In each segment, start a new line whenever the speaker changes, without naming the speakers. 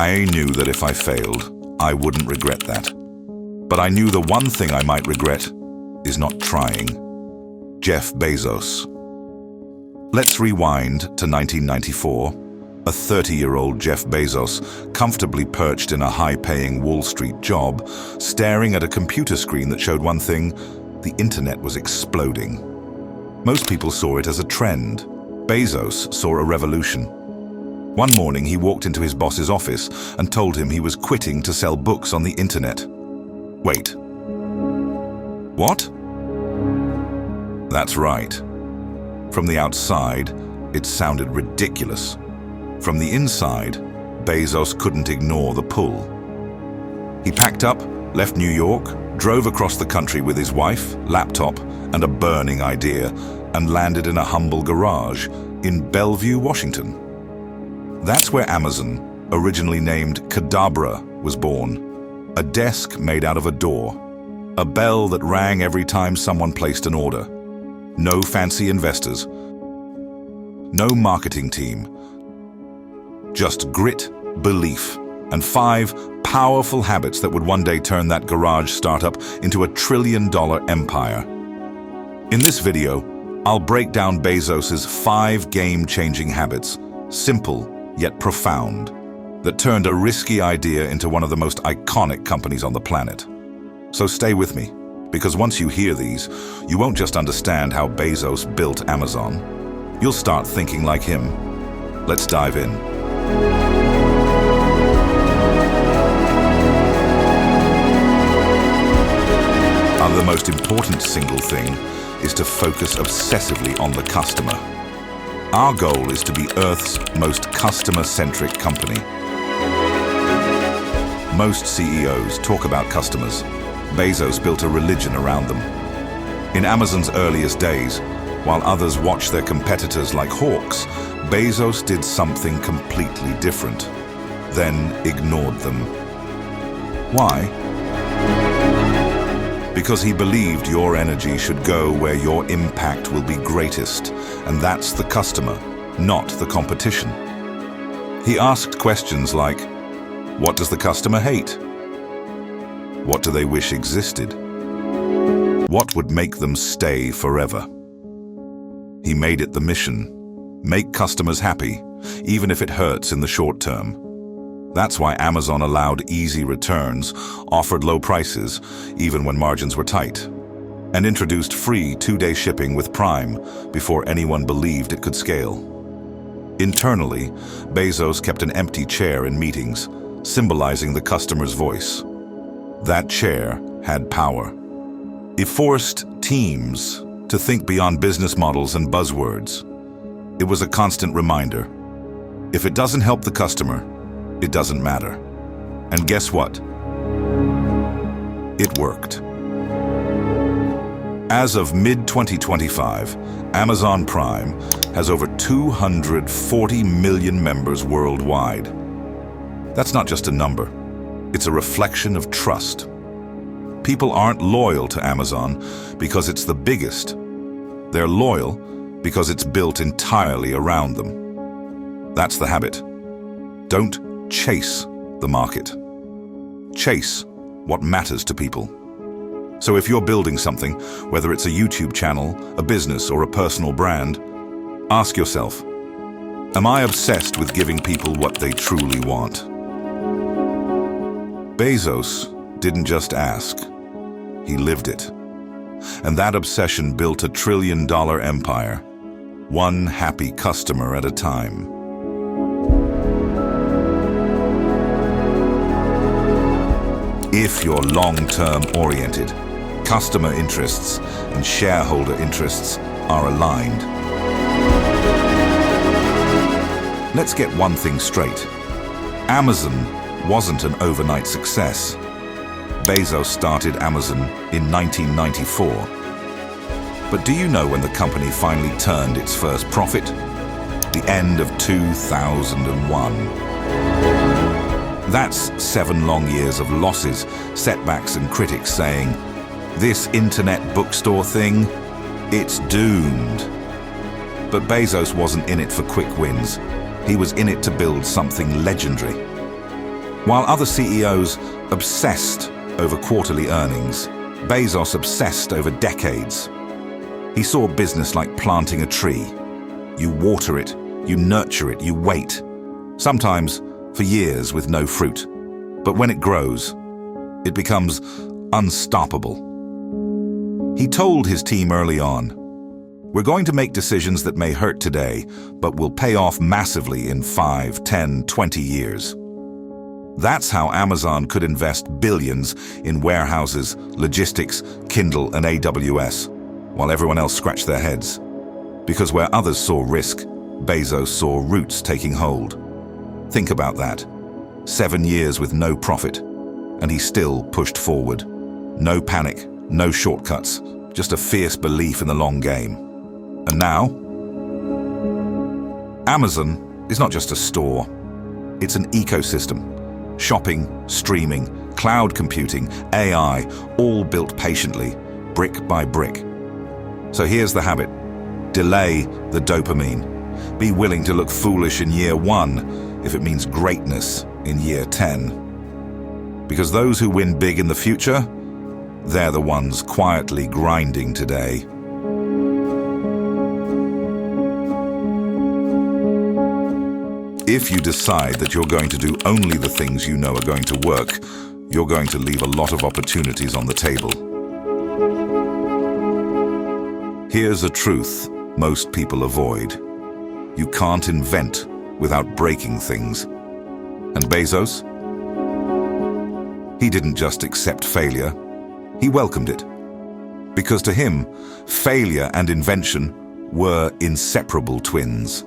I knew that if I failed, I wouldn't regret that. But I knew the one thing I might regret is not trying. Jeff Bezos. Let's rewind to 1994. A 30-year-old Jeff Bezos, comfortably perched in a high-paying Wall Street job, staring at a computer screen that showed one thing: the internet was exploding. Most people saw it as a trend. Bezos saw a revolution. One morning, he walked into his boss's office and told him he was quitting to sell books on the internet. Wait. What? That's right. From the outside, it sounded ridiculous. From the inside, Bezos couldn't ignore the pull. He packed up, left New York, drove across the country with his wife, laptop, and a burning idea, and landed in a humble garage in Bellevue, Washington. That's where Amazon, originally named Cadabra, was born. A desk made out of a door. A bell that rang every time someone placed an order. No fancy investors. No marketing team. Just grit, belief, and 5 powerful habits that would one day turn that garage startup into a $1 trillion empire. In this video, I'll break down Bezos's 5 game-changing habits, simple yet profound, that turned a risky idea into one of the most iconic companies on the planet. So stay with me, because once you hear these, you won't just understand how Bezos built Amazon. You'll start thinking like him. Let's dive in. The most important single thing is to focus obsessively on the customer. Our goal is to be Earth's most customer-centric company. Most CEOs talk about customers. Bezos built a religion around them. In Amazon's earliest days, while others watched their competitors like hawks, Bezos did something completely different, then ignored them. Why? Because he believed your energy should go where your impact will be greatest, and that's the customer, not the competition. He asked questions like, what does the customer hate? What do they wish existed? What would make them stay forever? He made it the mission. Make customers happy, even if it hurts in the short term. That's why Amazon allowed easy returns, offered low prices, even when margins were tight, and introduced free 2-day shipping with Prime before anyone believed it could scale. Internally, Bezos kept an empty chair in meetings, symbolizing the customer's voice. That chair had power. It forced teams to think beyond business models and buzzwords. It was a constant reminder. If it doesn't help the customer, it doesn't matter. And guess what? It worked. As of mid-2025, Amazon Prime has over 240 million members worldwide. That's not just a number. It's a reflection of trust. People aren't loyal to Amazon because it's the biggest. They're loyal because it's built entirely around them. That's the habit. Don't chase the market. Chase what matters to people. So if you're building something, whether it's a YouTube channel, a business, or a personal brand, ask yourself, am I obsessed with giving people what they truly want? Bezos didn't just ask, he lived it. And that obsession built a $1 trillion empire, one happy customer at a time. If you're long-term oriented, customer interests and shareholder interests are aligned. Let's get one thing straight. Amazon wasn't an overnight success. Bezos started Amazon in 1994. But do you know when the company finally turned its first profit? The end of 2001. That's 7 long years of losses, setbacks, and critics saying, this internet bookstore thing, it's doomed. But Bezos wasn't in it for quick wins. He was in it to build something legendary. While other CEOs obsessed over quarterly earnings, Bezos obsessed over decades. He saw business like planting a tree. You water it, you nurture it, you wait. Sometimes for years with no fruit. But when it grows, it becomes unstoppable. He told his team early on, "We're going to make decisions that may hurt today, but will pay off massively in 5, 10, 20 years." That's how Amazon could invest billions in warehouses, logistics, Kindle, and AWS, while everyone else scratched their heads. Because where others saw risk, Bezos saw roots taking hold. Think about that. 7 years with no profit, and he still pushed forward. No panic, no shortcuts, just a fierce belief in the long game. And now, Amazon is not just a store. It's an ecosystem. Shopping, streaming, cloud computing, AI, all built patiently, brick by brick. So here's the habit. Delay the dopamine. Be willing to look foolish in year 1 if it means greatness in year 10. Because those who win big in the future, they're the ones quietly grinding today. If you decide that you're going to do only the things you know are going to work, you're going to leave a lot of opportunities on the table. Here's a truth most people avoid. You can't invent without breaking things. And Bezos? He didn't just accept failure, he welcomed it. Because to him, failure and invention were inseparable twins.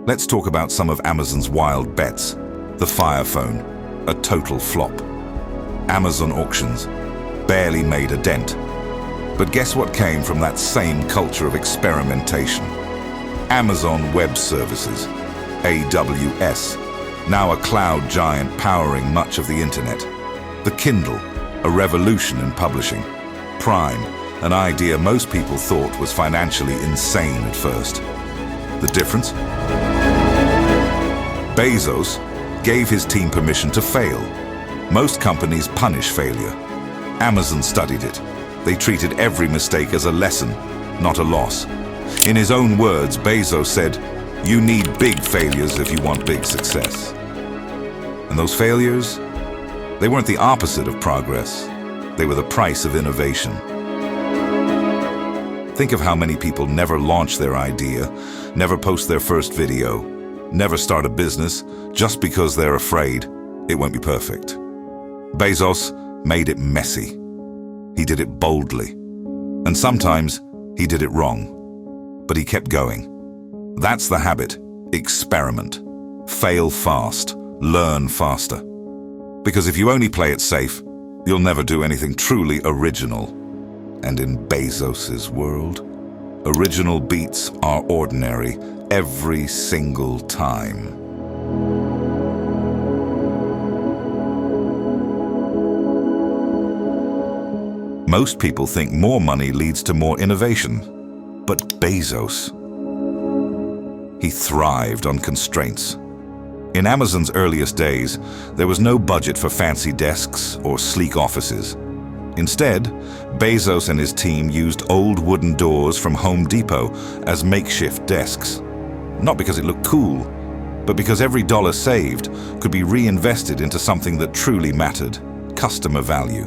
Let's talk about some of Amazon's wild bets. The Fire Phone, a total flop. Amazon auctions, barely made a dent. But guess what came from that same culture of experimentation? Amazon Web Services, AWS, now a cloud giant powering much of the internet. The Kindle, a revolution in publishing. Prime, an idea most people thought was financially insane at first. The difference? Bezos gave his team permission to fail. Most companies punish failure. Amazon studied it. They treated every mistake as a lesson, not a loss. In his own words, Bezos said, "You need big failures if you want big success." And those failures, they weren't the opposite of progress. They were the price of innovation. Think of how many people never launch their idea, never post their first video, never start a business just because they're afraid it won't be perfect. Bezos made it messy. He did it boldly. And sometimes he did it wrong. But he kept going. That's the habit. Experiment. Fail fast. Learn faster. Because if you only play it safe, you'll never do anything truly original. And in Bezos's world, original beats are ordinary every single time. Most people think more money leads to more innovation. But Bezos, he thrived on constraints. In Amazon's earliest days, there was no budget for fancy desks or sleek offices. Instead, Bezos and his team used old wooden doors from Home Depot as makeshift desks. Not because it looked cool, but because every dollar saved could be reinvested into something that truly mattered, customer value.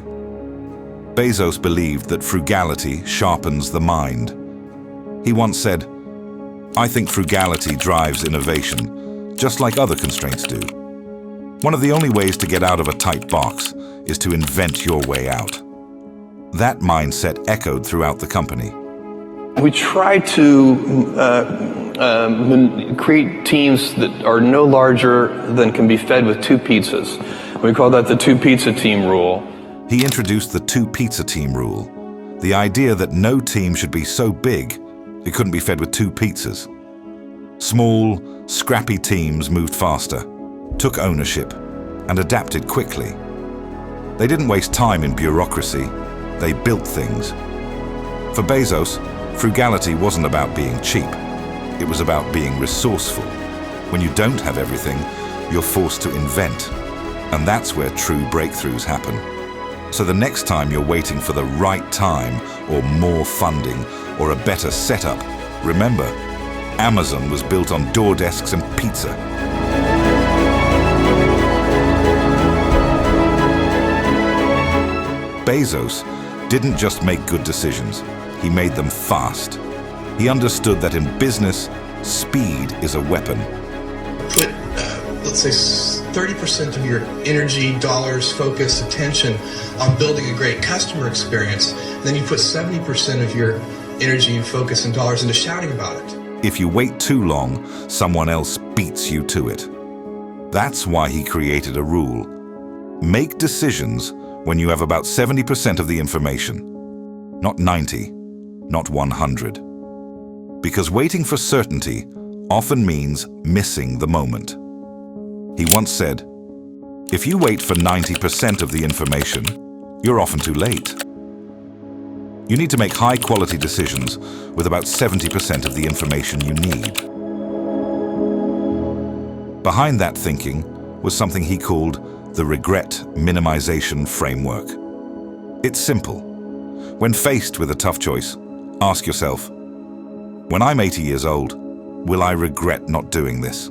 Bezos believed that frugality sharpens the mind. He once said, "I think frugality drives innovation, just like other constraints do. One of the only ways to get out of a tight box is to invent your way out." That mindset echoed throughout the company.
We try to create teams that are no larger than can be fed with 2 pizzas. We call that the 2 pizza team rule.
He introduced the 2 pizza team rule, the idea that no team should be so big it couldn't be fed with 2 pizzas. Small, scrappy teams moved faster, took ownership, and adapted quickly. They didn't waste time in bureaucracy, they built things. For Bezos, frugality wasn't about being cheap, it was about being resourceful. When you don't have everything, you're forced to invent. And that's where true breakthroughs happen. So the next time you're waiting for the right time, or more funding, or a better setup, remember, Amazon was built on door desks and pizza. Bezos didn't just make good decisions, he made them fast. He understood that in business, speed is a weapon.
Put, let's say, 30% of your energy, dollars, focus, attention on building a great customer experience. Then you put 70% of your energy and focus and dollars into shouting about it.
If you wait too long, someone else beats you to it. That's why he created a rule. Make decisions when you have about 70% of the information. Not 90, not 100. Because waiting for certainty often means missing the moment. He once said, if you wait for 90% of the information, you're often too late. You need to make high-quality decisions with about 70% of the information you need. Behind that thinking was something he called the regret minimization framework. It's simple. When faced with a tough choice, ask yourself, when I'm 80 years old, will I regret not doing this?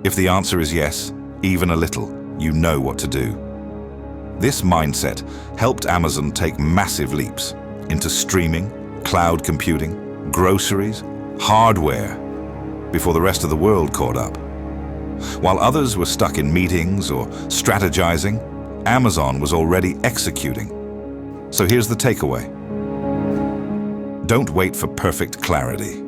If the answer is yes, even a little, you know what to do. This mindset helped Amazon take massive leaps into streaming, cloud computing, groceries, hardware, before the rest of the world caught up. While others were stuck in meetings or strategizing, Amazon was already executing. So here's the takeaway. Don't wait for perfect clarity.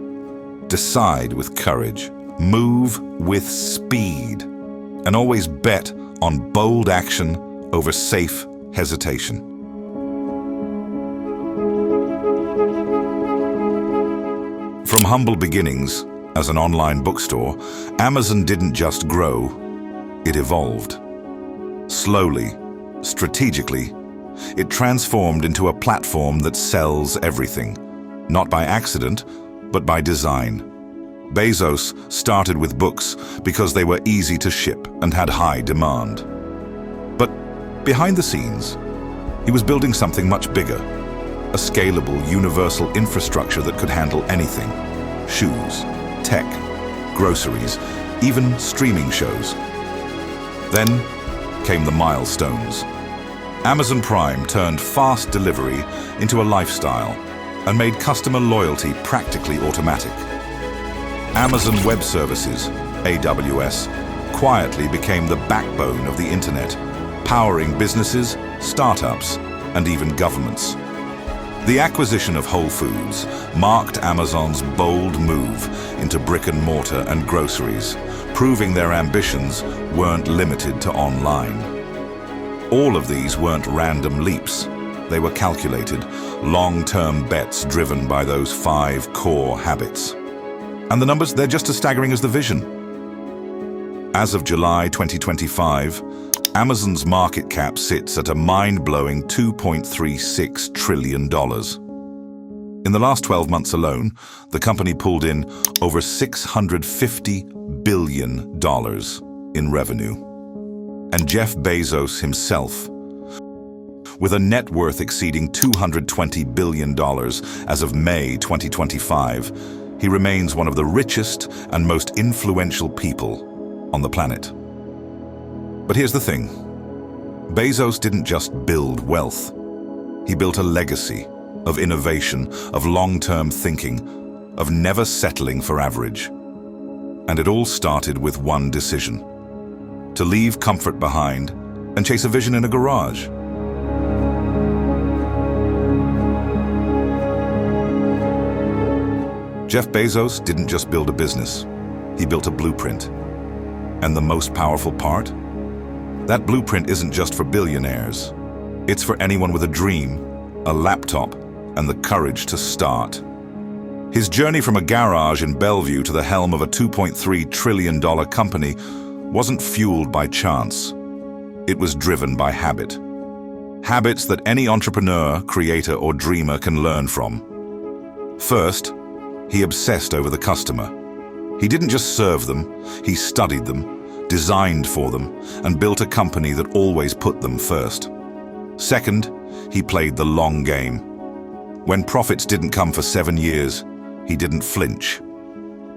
Decide with courage, move with speed, and always bet on bold action over safe hesitation. From humble beginnings as an online bookstore, Amazon didn't just grow, it evolved. Slowly, strategically, it transformed into a platform that sells everything, not by accident, but by design. Bezos started with books because they were easy to ship and had high demand. But behind the scenes, he was building something much bigger, a scalable, universal infrastructure that could handle anything: shoes, tech, groceries, even streaming shows. Then came the milestones. Amazon Prime turned fast delivery into a lifestyle and made customer loyalty practically automatic. Amazon Web Services, AWS, quietly became the backbone of the internet, powering businesses, startups, and even governments. The acquisition of Whole Foods marked Amazon's bold move into brick and mortar and groceries, proving their ambitions weren't limited to online. All of these weren't random leaps. They were calculated, long-term bets driven by those 5 core habits. And the numbers, they're just as staggering as the vision. As of July 2025, Amazon's market cap sits at a mind-blowing $2.36 trillion. In the last 12 months alone, the company pulled in over $650 billion in revenue. And Jeff Bezos himself, with a net worth exceeding $220 billion as of May 2025, he remains one of the richest and most influential people on the planet. But here's the thing. Bezos didn't just build wealth. He built a legacy of innovation, of long-term thinking, of never settling for average. And it all started with one decision: to leave comfort behind and chase a vision in a garage. Jeff Bezos didn't just build a business, he built a blueprint. And the most powerful part? That blueprint isn't just for billionaires. It's for anyone with a dream, a laptop, and the courage to start. His journey from a garage in Bellevue to the helm of a $2.3 trillion company wasn't fueled by chance. It was driven by habit. Habits that any entrepreneur, creator, or dreamer can learn from. First, he obsessed over the customer. He didn't just serve them, he studied them, designed for them, and built a company that always put them first. Second, he played the long game. When profits didn't come for 7 years, he didn't flinch.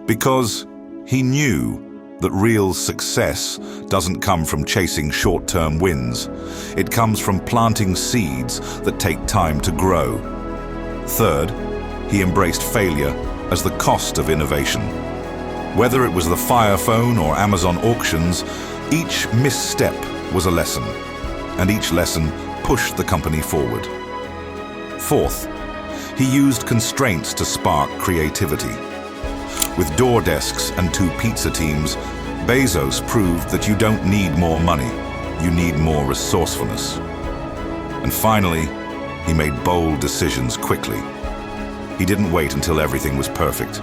Because he knew that real success doesn't come from chasing short-term wins. It comes from planting seeds that take time to grow. Third, he embraced failure as the cost of innovation. Whether it was the Fire Phone or Amazon auctions, each misstep was a lesson, and each lesson pushed the company forward. Fourth, he used constraints to spark creativity. With door desks and 2 pizza teams, Bezos proved that you don't need more money, you need more resourcefulness. And finally, he made bold decisions quickly. He didn't wait until everything was perfect.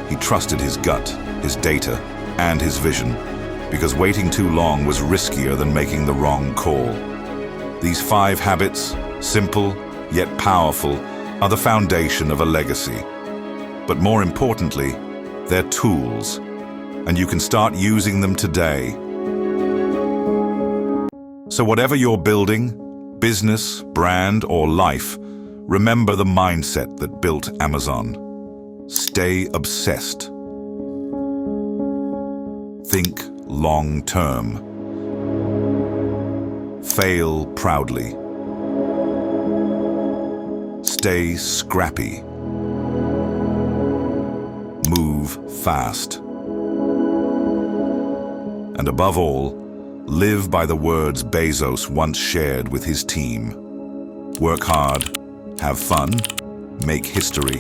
He trusted his gut, his data, and his vision, because waiting too long was riskier than making the wrong call. These 5 habits, simple yet powerful, are the foundation of a legacy. But more importantly, they're tools, and you can start using them today. So whatever you're building, business, brand, or life, remember the mindset that built Amazon. Stay obsessed. Think long-term. Fail proudly. Stay scrappy. Move fast. And above all, live by the words Bezos once shared with his team. Work hard, have fun, make history.